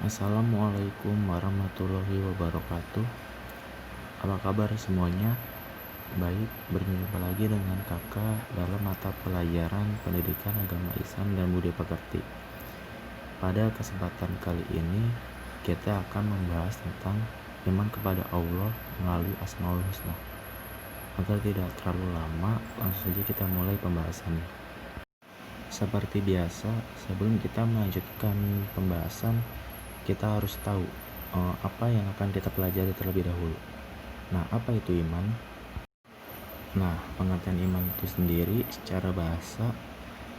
Assalamualaikum warahmatullahi wabarakatuh. Apa kabar semuanya? Baik, berjumpa lagi dengan kakak dalam mata pelajaran pendidikan agama Islam dan budaya pekerti. Pada kesempatan kali ini kita akan membahas tentang iman kepada Allah melalui Asmaul Husna. Agar tidak terlalu lama, langsung saja kita mulai pembahasannya. Seperti biasa, sebelum kita melanjutkan pembahasan, kita harus tahu apa yang akan kita pelajari terlebih dahulu. Nah, apa itu iman? Nah, pengertian iman itu sendiri secara bahasa,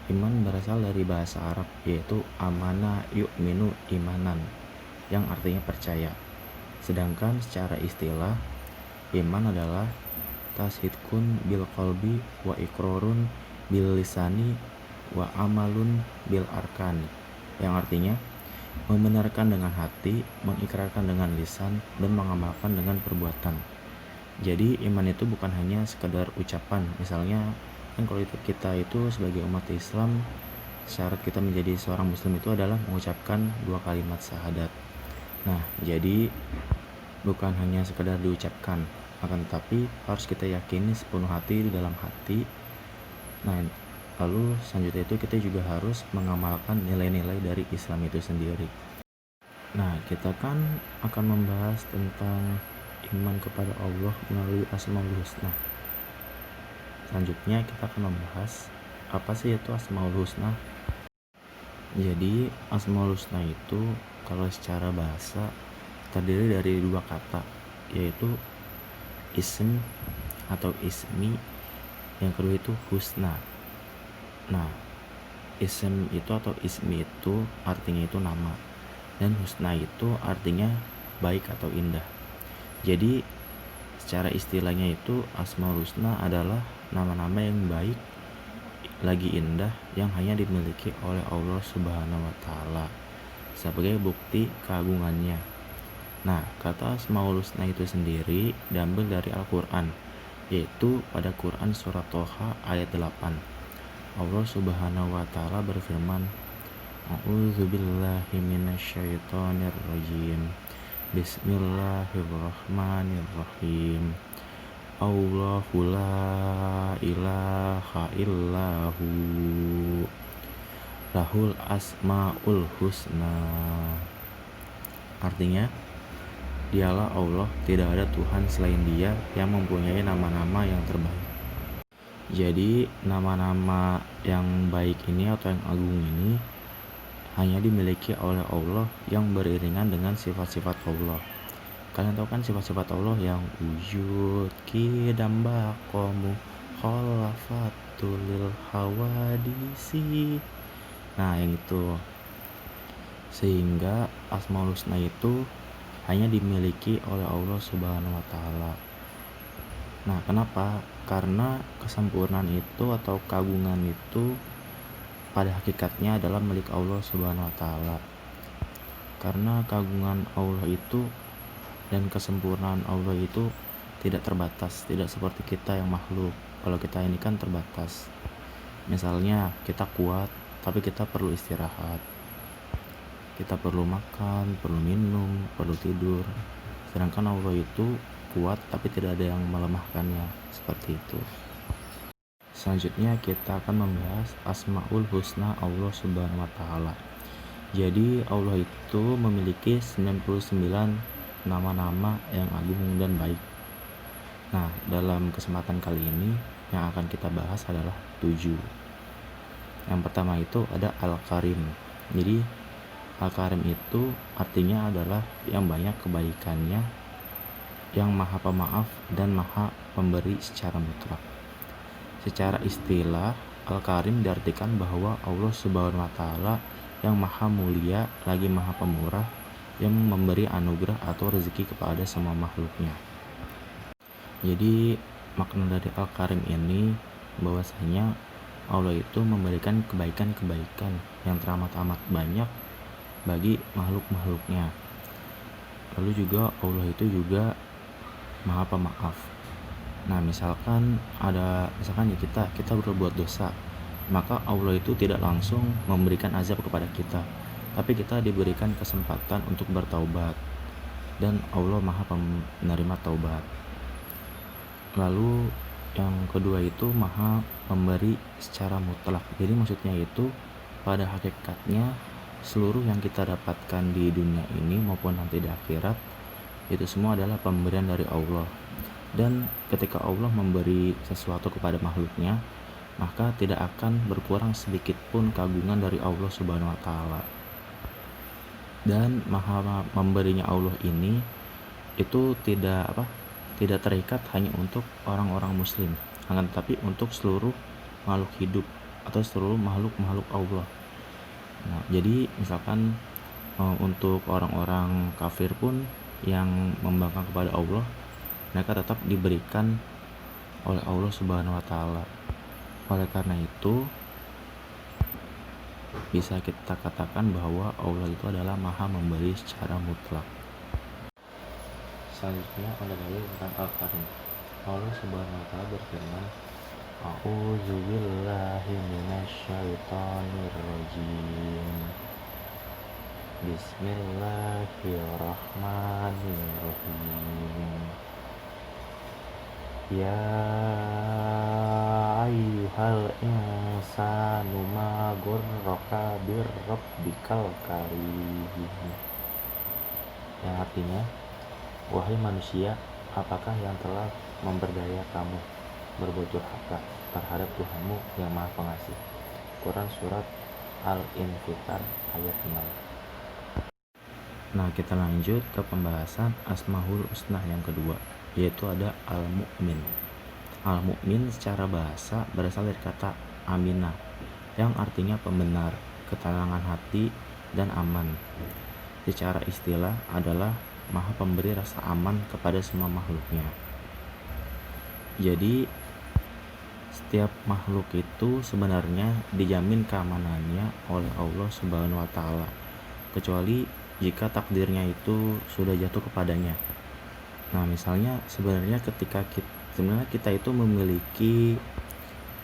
iman berasal dari bahasa Arab, yaitu amana yu'minu imanan, yang artinya percaya. Sedangkan secara istilah, iman adalah tasdidqun bil qalbi wa iqrarun bil lisani wa amalun bil arkani, yang artinya membenarkan dengan hati, mengikrarkan dengan lisan, dan mengamalkan dengan perbuatan. Jadi iman itu bukan hanya sekedar ucapan. Misalnya kan kalau kita itu sebagai umat Islam, syarat kita menjadi seorang muslim itu adalah mengucapkan 2 kalimat syahadat. Nah, jadi bukan hanya sekedar diucapkan, akan tetapi harus kita yakini sepenuh hati di dalam hati. Nah, lalu selanjutnya itu kita juga harus mengamalkan nilai-nilai dari Islam itu sendiri. Nah, kita kan akan membahas tentang iman kepada Allah melalui Asmaul Husna. Selanjutnya kita akan membahas apa sih itu Asmaul Husna. Jadi Asmaul Husna itu kalau secara bahasa terdiri dari 2 kata, yaitu ism atau ismi, yang kedua itu husna. Nah, ism itu atau ismi itu artinya itu nama, dan husna itu artinya baik atau indah. Jadi secara istilahnya itu Asmaul Husna adalah nama-nama yang baik lagi indah yang hanya dimiliki oleh Allah Subhanahu wa taala sebagai bukti keagungannya. Nah, kata Asmaul Husna itu sendiri diambil dari Al-Qur'an, yaitu pada Quran surat Toha ayat 8. Allah Subhanahu wa taala berfirman, A'udzubillahi minasyaitonirrajim. Bismillahirrahmanirrahim. Allahu la ilaha illahu lahul asmaul husna. Artinya, dialah Allah, tidak ada Tuhan selain Dia yang mempunyai nama-nama yang terbaik. Jadi nama-nama yang baik ini atau yang agung ini hanya dimiliki oleh Allah yang beriringan dengan sifat-sifat Allah. Kalian tahu kan sifat-sifat Allah yang wujud, qidam, baqamu, khalafatul lil hawadisi. Nah, yang itu. Sehingga Asmaul Husna itu hanya dimiliki oleh Allah Subhanahu wa taala. Nah, kenapa? Karena kesempurnaan itu atau keagungan itu pada hakikatnya adalah milik Allah Subhanahu wa taala. Karena keagungan Allah itu dan kesempurnaan Allah itu tidak terbatas, tidak seperti kita yang makhluk. Kalau kita ini kan terbatas. Misalnya kita kuat, tapi kita perlu istirahat. Kita perlu makan, perlu minum, perlu tidur. Sedangkan Allah itu kuat tapi tidak ada yang melemahkannya, seperti itu. Selanjutnya kita akan membahas Asmaul Husna Allah Subhanahu wa taala. Jadi Allah itu memiliki 99 nama-nama yang agung dan baik. Nah, dalam kesempatan kali ini yang akan kita bahas adalah 7. Yang pertama itu ada Al-Karim. Jadi Al-Karim itu artinya adalah yang banyak kebaikannya, yang maha pemaaf dan maha pemberi secara mutlak. Secara istilah, Al-Karim diartikan bahwa Allah Subhanahu wa taala yang maha mulia lagi maha pemurah, yang memberi anugerah atau rezeki kepada semua makhluknya. Jadi makna dari Al-Karim ini bahwasanya Allah itu memberikan kebaikan-kebaikan yang teramat-amat banyak bagi makhluk-makhluknya. Lalu juga Allah itu juga maha pemaaf. Nah, misalkan ya kita berbuat dosa, maka Allah itu tidak langsung memberikan azab kepada kita, tapi kita diberikan kesempatan untuk bertaubat, dan Allah Maha penerima taubat. Lalu yang kedua itu Maha memberi secara mutlak. Jadi maksudnya itu pada hakikatnya seluruh yang kita dapatkan di dunia ini maupun nanti di akhirat itu semua adalah pemberian dari Allah. Dan ketika Allah memberi sesuatu kepada makhluknya, maka tidak akan berkurang sedikit pun keagungan dari Allah Subhanahu wa taala. Dan Maha memberinya Allah ini itu tidak terikat hanya untuk orang-orang muslim, akan tetapi untuk seluruh makhluk hidup atau seluruh makhluk Allah. Nah, jadi misalkan untuk orang-orang kafir pun yang membangkang kepada Allah, mereka tetap diberikan oleh Allah Subhanahu wa taala. Oleh karena itu bisa kita katakan bahwa Allah itu adalah Maha memberi secara mutlak. Selanjutnya ada dalil tentang Al-Karim. Allah Subhanahu wa taala berfirman, A'udzu billahi minasyaitonir rajim. Bismillahirrahmanirrahim. Ya ayyuhal insanu ma ghurraka birrabbikal karim. Yang artinya, wahai manusia, apakah yang telah memperdaya kamu berbuat durhaka terhadap Tuhanmu yang Maha Pengasih? Quran Surat Al-Infitar ayat 6. Nah, kita lanjut ke pembahasan Asmaul Husna yang kedua, yaitu ada Al-Mu'min. Al-Mu'min secara bahasa berasal dari kata aminah, yang artinya pembenar, ketenangan hati, dan aman. Secara istilah adalah Maha pemberi rasa aman kepada semua makhluknya. Jadi setiap makhluk itu sebenarnya dijamin keamanannya oleh Allah Subhanahu wa taala, kecuali jika takdirnya itu sudah jatuh kepadanya. Nah, misalnya sebenarnya kita itu memiliki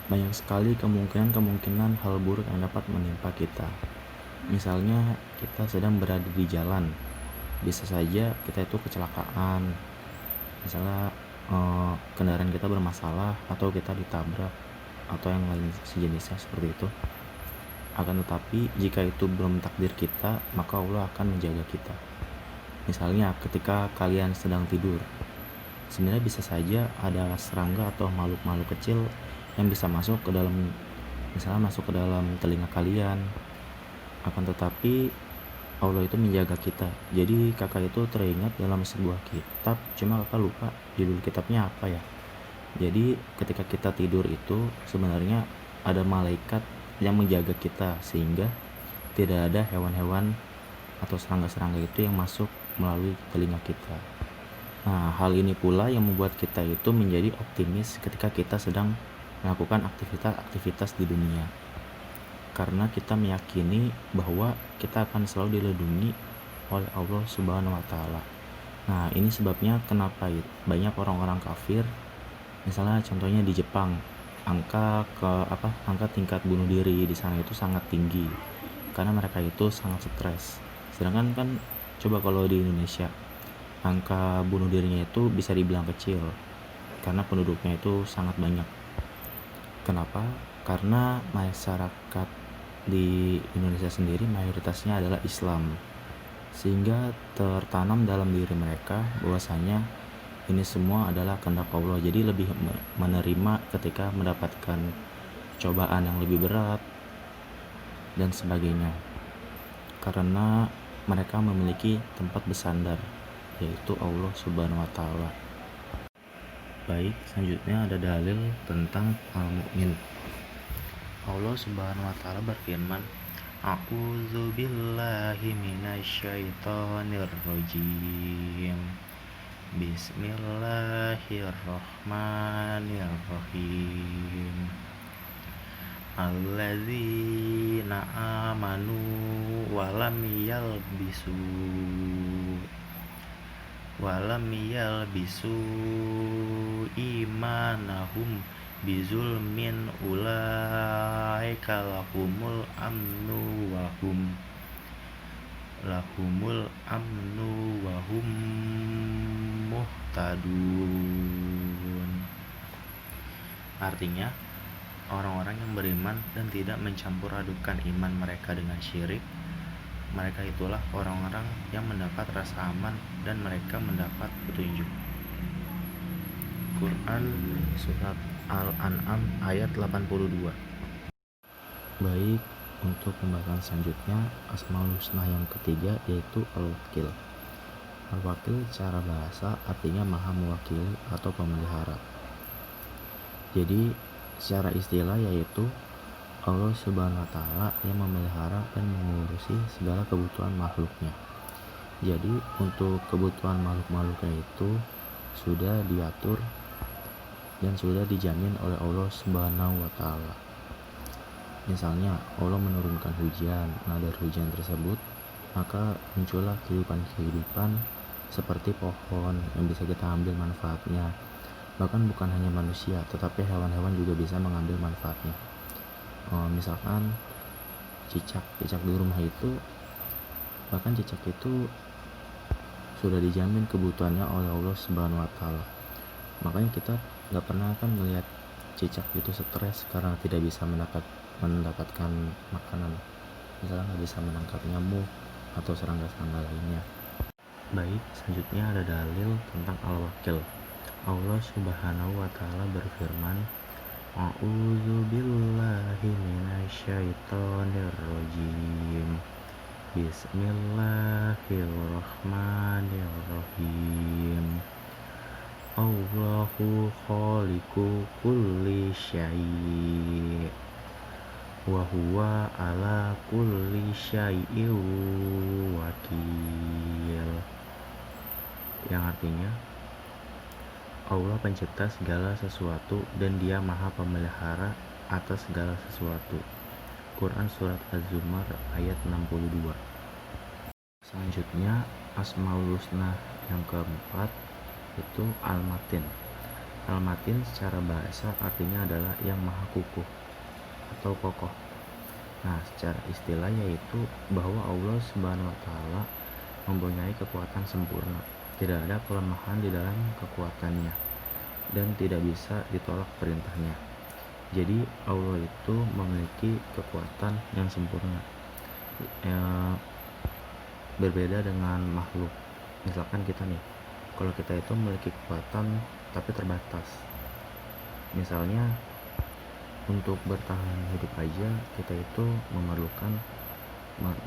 banyak sekali kemungkinan hal buruk yang dapat menimpa kita. Misalnya kita sedang berada di jalan, bisa saja kita itu kecelakaan, misalnya kendaraan kita bermasalah atau kita ditabrak atau yang lain sejenisnya seperti itu. Akan tetapi jika itu belum takdir kita, maka Allah akan menjaga kita. Misalnya ketika kalian sedang tidur, sebenarnya bisa saja ada serangga atau makhluk-makhluk kecil yang bisa masuk ke dalam telinga kalian. Akan tetapi Allah itu menjaga kita. Jadi kakak itu teringat dalam sebuah kitab, cuma kakak lupa judul kitabnya apa ya. Jadi ketika kita tidur itu sebenarnya ada malaikat yang menjaga kita, sehingga tidak ada hewan-hewan atau serangga-serangga itu yang masuk melalui telinga kita. Nah, hal ini pula yang membuat kita itu menjadi optimis ketika kita sedang melakukan aktivitas di dunia, karena kita meyakini bahwa kita akan selalu dilindungi oleh Allah Subhanahu wa taala. Nah, ini sebabnya kenapa banyak orang-orang kafir, misalnya contohnya di Jepang, angka tingkat bunuh diri di sana itu sangat tinggi karena mereka itu sangat stres. Sedangkan kan coba kalau di Indonesia, angka bunuh dirinya itu bisa dibilang kecil karena penduduknya itu sangat banyak. Kenapa? Karena masyarakat di Indonesia sendiri mayoritasnya adalah Islam, sehingga tertanam dalam diri mereka bahwasanya ini semua adalah kehendak Allah. Jadi lebih menerima ketika mendapatkan cobaan yang lebih berat dan sebagainya, karena mereka memiliki tempat bersandar, yaitu Allah Subhanahu wa taala. Baik, selanjutnya ada dalil tentang Al-Mu'min. Allah Subhanahu wa taala berfirman, A'udzu billahi minasyaitonir rajim. Bismillahirrahmanirrahim. Alladzina amanu walam yalbisu imanahum bizulmin ulaika lahumul amnu wahum lahumul amnu wa hum muhtadun. Artinya, orang-orang yang beriman dan tidak mencampur adukan iman mereka dengan syirik, mereka itulah orang-orang yang mendapat rasa aman dan mereka mendapat petunjuk. Quran Surat Al-An'am ayat 82. Baik, untuk pembahasan selanjutnya, Asmaul Husna yang ketiga yaitu Al-Wakil. Al-Wakil secara bahasa artinya maha mewakili atau pemelihara. Jadi secara istilah yaitu Allah Subhanahu wa Ta'ala yang memelihara dan mengurusi segala kebutuhan makhluknya. Jadi untuk kebutuhan makhluk-makhluknya itu sudah diatur dan sudah dijamin oleh Allah Subhanahu wa Ta'ala. Misalnya Allah menurunkan hujan, nah dari hujan tersebut maka muncullah kehidupan seperti pohon yang bisa kita ambil manfaatnya. Bahkan bukan hanya manusia, tetapi hewan-hewan juga bisa mengambil manfaatnya. Misalkan cicak di rumah itu, bahkan cicak itu sudah dijamin kebutuhannya oleh Allah Subhanahu wa Ta'ala. Makanya kita nggak pernah kan melihat cicak itu stres karena tidak bisa mendapatkan makanan, misalnya nggak bisa menangkap nyamuk atau serangga-serangga lainnya. Baik, selanjutnya ada dalil tentang Al-Wakil. Allah Subhanahu wa Ta'ala berfirman, A'udzu billahi minasyaitonir rajim. Bismillahirrahmanirrahim. Allahu khaliqu kulli syai' wa huwa ala kulli syai'in wakil. Yang artinya Allah pencipta segala sesuatu dan dia maha pemelihara atas segala sesuatu. Quran Surat Az-Zumar ayat 62. Selanjutnya Asmaul Husna yang keempat itu Al-Matin. Al-Matin secara bahasa artinya adalah yang maha kukuh atau kokoh. Nah, secara istilah yaitu bahwa Allah Subhanahu wa Ta'ala mempunyai kekuatan sempurna. Tidak ada kelemahan di dalam kekuatannya dan tidak bisa ditolak perintahnya. Jadi Allah itu memiliki kekuatan yang sempurna. Berbeda dengan makhluk. Misalkan kita nih, kalau kita itu memiliki kekuatan tapi terbatas. Misalnya untuk bertahan hidup aja kita itu memerlukan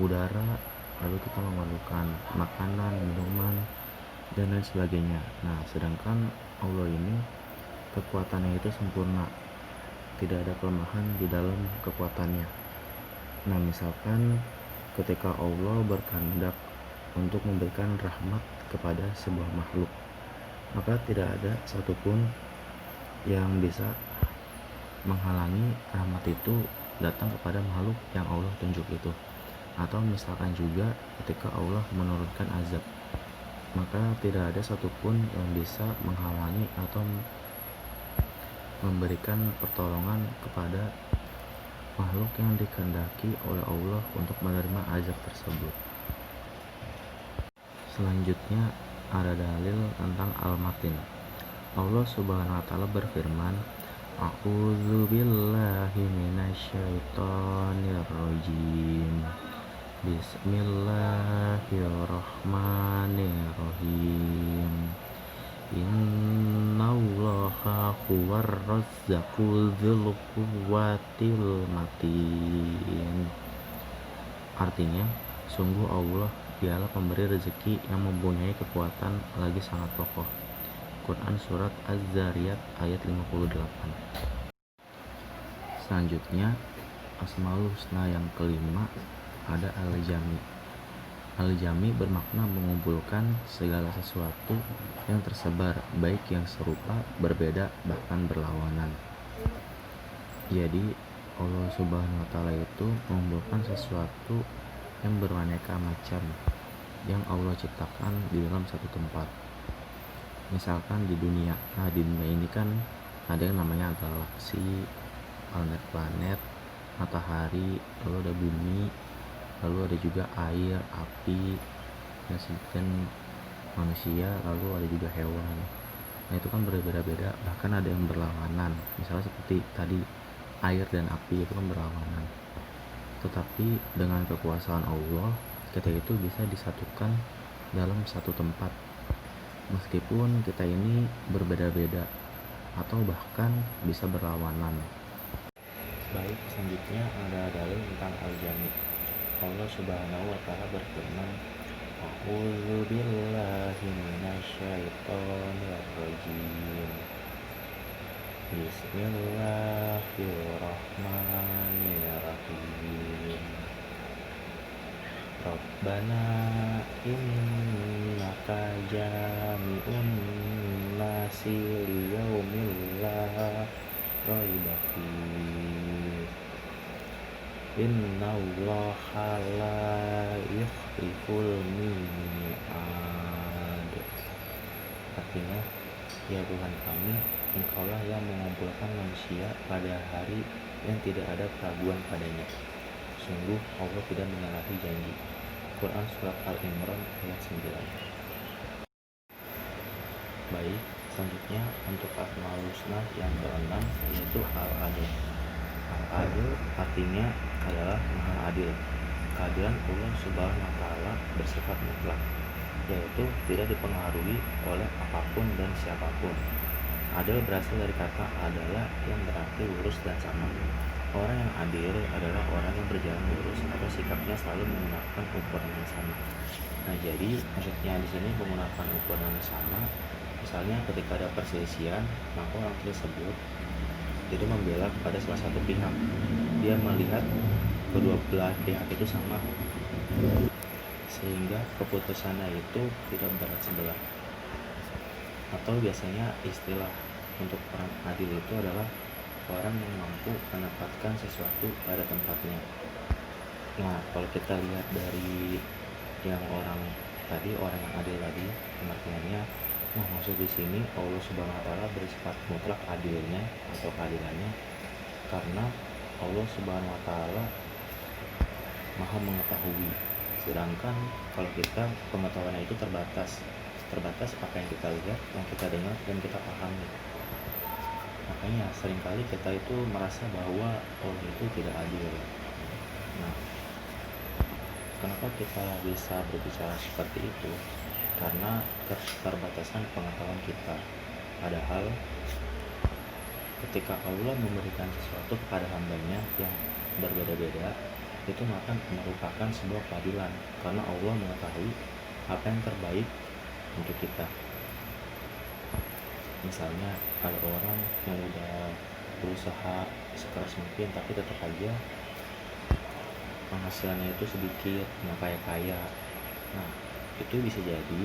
udara, lalu kita memerlukan makanan, minuman, dan lain sebagainya. Nah, sedangkan Allah ini kekuatannya itu sempurna, tidak ada kelemahan di dalam kekuatannya. Nah, misalkan ketika Allah berkehendak untuk memberikan rahmat kepada sebuah makhluk, maka tidak ada satupun yang bisa menghalangi rahmat itu datang kepada makhluk yang Allah tunjuk itu. Atau misalkan juga ketika Allah menurunkan azab, maka tidak ada satupun yang bisa menghalangi atau memberikan pertolongan kepada makhluk yang dikehendaki oleh Allah untuk menerima azab tersebut. Selanjutnya ada dalil tentang Al-Matin. Allah Subhanahu wa Ta'ala berfirman, A'udzu billahi minasyaitonir rajim. Bismillahirrahmanirrahim. Innallaha huwar razzaqu dzul quwwatil matin. Artinya, sungguh Allah dialah pemberi rezeki yang mempunyai kekuatan lagi sangat kokoh. Quran Surat Az-Zariyat ayat 58. Selanjutnya Asmaul Husna yang kelima ada Al-Jami. Al-Jami bermakna mengumpulkan segala sesuatu yang tersebar, baik yang serupa, berbeda, bahkan berlawanan. Jadi Allah Subhanahu wa Ta'ala itu mengumpulkan sesuatu yang beraneka macam yang Allah ciptakan di dalam satu tempat. Misalkan di dunia, nah di dunia ini kan ada yang namanya galaksi, planet-planet, matahari, lalu ada bumi, lalu ada juga air, api, dan manusia, lalu ada juga hewan. Nah itu kan berbeda-beda, bahkan ada yang berlawanan. Misalnya seperti tadi, air dan api itu kan berlawanan. Tetapi dengan kekuasaan Allah, kita itu bisa disatukan dalam satu tempat, meskipun kita ini berbeda-beda atau bahkan bisa berlawanan. Baik, selanjutnya ada dalil tentang al-jami'. Allah Subhanahu wa taala berfirman, A'udzu billahi minasyaitonir rajim. Bismillahirrahmanirrahim. Rabbana innaka jami'un nasi liyaumil la raiba fihi. Innallaha la yukhliful mi'ad. Artinya, ya Tuhan kami, Engkaulah yang mengumpulkan manusia pada hari yang tidak ada keraguan padanya. Sungguh Allah tidak menyalahi janji. Quran Surat Al-Imran ayat 9. Baik, selanjutnya untuk Asmaul Husna yang keenam, yaitu Al-Adil. Al-Adil artinya adalah Maha Adil. Keadilan Allah Subhanahu wa taala bersifat mutlak, yaitu tidak dipengaruhi oleh apapun dan siapapun. Adil berasal dari kata adalah yang berarti lurus dan sama. Orang yang adil adalah orang yang berjalan lurus atau sikapnya selalu menggunakan ukuran yang sama. Nah, jadi maksudnya di sini menggunakan ukuran yang sama. Misalnya ketika ada perselisihan, maka orang tersebut itu membela kepada salah satu pihak. Dia melihat kedua belah pihak itu sama, sehingga keputusannya itu tidak berat sebelah. Atau biasanya istilah untuk orang adil itu adalah orang yang mampu menempatkan sesuatu pada tempatnya. Nah, kalau kita lihat dari yang orang yang adil tadi, pengertiannya, maksud di sini Allah Subhanahu wa taala bersifat mutlak adilnya atau keadilannya karena Allah Subhanahu wa taala Maha mengetahui. Sedangkan kalau kita pengetahuannya itu terbatas apa yang kita lihat, yang kita dengar, dan kita pahami. Makanya seringkali kita itu merasa bahwa Allah itu tidak adil. Nah, kenapa kita bisa berbicara seperti itu? Karena keterbatasan pengetahuan kita. Padahal ketika Allah memberikan sesuatu kepada hambanya yang berbeda-beda, itu maka merupakan sebuah keadilan, karena Allah mengetahui apa yang terbaik untuk kita. Misalnya kalau orang yang udah berusaha sekeras mungkin tapi tetap aja penghasilannya itu sedikit, nggak kaya. Nah, itu bisa jadi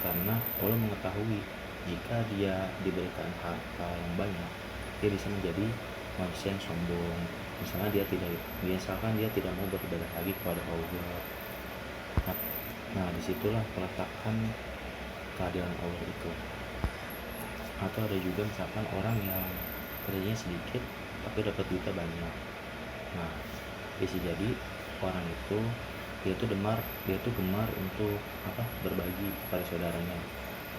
karena Allah mengetahui jika dia diberikan harta yang banyak, dia bisa menjadi manusia yang sombong. Misalnya dia tidak mau beribadah lagi kepada Allah. Nah, disitulah peletakan keadilan Allah itu. Atau ada juga misalkan orang yang kerjanya sedikit tapi dapat duitnya banyak. Nah, bisa jadi orang itu dia tuh gemar untuk berbagi kepada saudaranya.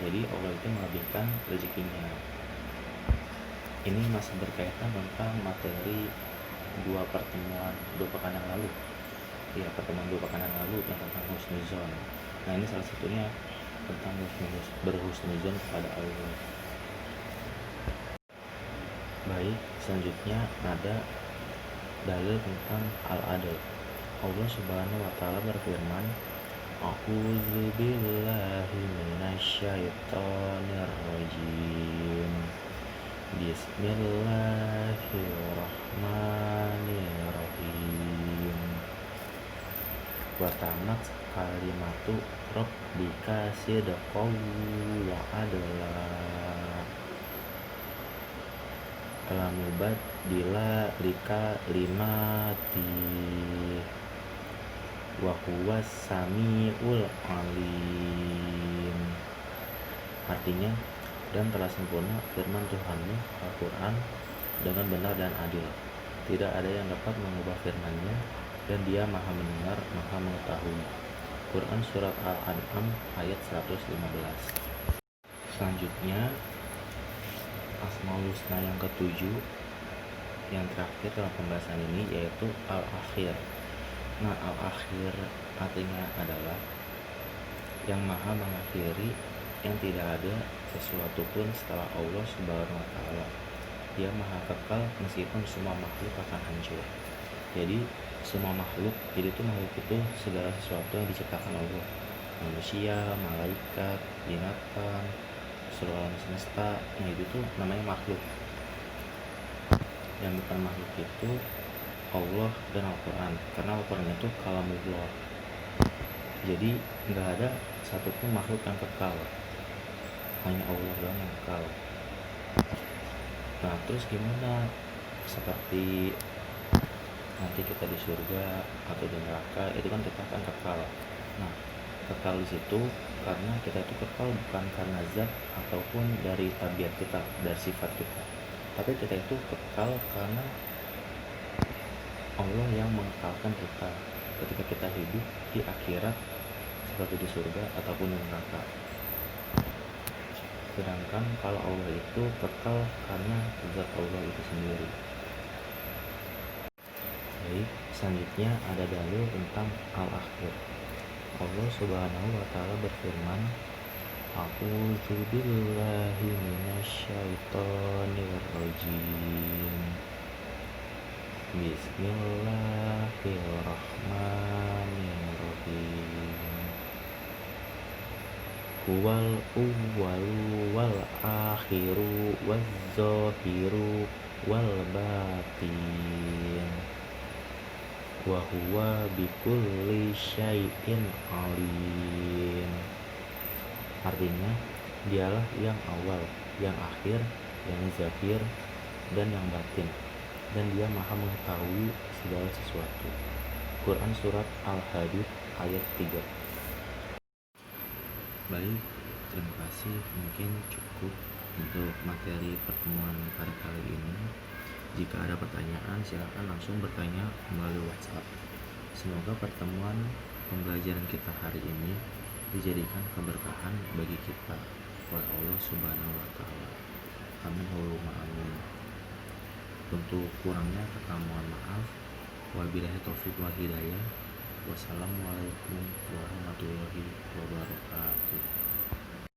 Jadi Allah itu melebihkan rezekinya. Ini masih berkaitan tentang materi pertemuan 2 pekan yang lalu. Ya, pertemuan 2 pekan yang lalu yang tentang husnuzon. Nah, ini salah satunya tentang berhusnuzon kepada Allah. Baik, selanjutnya ada dalil tentang al-adl. Allah Subhanahu wa taala berfirman, A'udzu billahi minasyaitonir rajim. Bismillahirrahmanirrahim. Wa tamat kalimatu rabbika sidqan wa adla. Kalamubat dila lika limati wa huwas samiul alim. Artinya, dan telah sempurna firman Tuhanmu Al-Quran dengan benar dan adil. Tidak ada yang dapat mengubah firman-Nya, dan Dia Maha mendengar, Maha mengetahui. Quran Surat Al-An'am ayat 115. Selanjutnya, Asmaul Husna yang ketujuh, yang terakhir dalam pembahasan ini, yaitu Al-Akhir. Nah, Al-Akhir artinya adalah yang Maha mengakhiri, yang tidak ada sesuatu pun setelah Allah Subhanahu wa Ta'ala. Dia Maha kekal meskipun semua makhluk akan hancur. Jadi semua makhluk, jadi itu makhluk itu segala sesuatu yang diciptakan Allah, manusia, malaikat, binatang, seluruh alam semesta. Nah, itu tuh namanya makhluk. Yang bukan makhluk itu Allah dan Al-Quran, karena Al-Quran itu kalamullah. Jadi nggak ada satupun makhluk yang kekal, hanya Allah doang yang kekal. Nah, terus gimana seperti nanti kita di surga atau di neraka, itu kan kita akan kekal. Nah, kekal di situ karena kita itu kekal bukan karena zat ataupun dari tabiat kita, dari sifat kita, tapi kita itu kekal karena Allah yang mengekalkan kita ketika kita hidup di akhirat, seperti di surga ataupun di neraka. Sedangkan kalau Allah itu kekal karena zat Allah itu sendiri. Baik, selanjutnya ada dalil tentang al-akhir. Allah Subhanahu wa Ta'ala berfirman, A'udzu billahi minasyaitonir rajim. Bismillahirrahmanirrahim. Huwal awwalu wal akhiru waz zahiru wal batin wa huwa bikulli syai'in alim. Artinya, dialah yang awal, yang akhir, yang zahir, dan yang batin, dan Dia Maha mengetahui segala sesuatu. Quran Surat Al-Hadid ayat 3. Baik, terima kasih. Mungkin cukup untuk materi pertemuan pada kali ini. Jika ada pertanyaan, silakan langsung bertanya melalui WhatsApp. Semoga pertemuan pembelajaran kita hari ini dijadikan keberkahan bagi kita oleh Allah Subhanahu wa Ta'ala. Amin Allahumma amin. Untuk kurangnya kita mohon maaf. Wabillahi taufiq wal hidayah. Wassalamualaikum warahmatullahi wabarakatuh.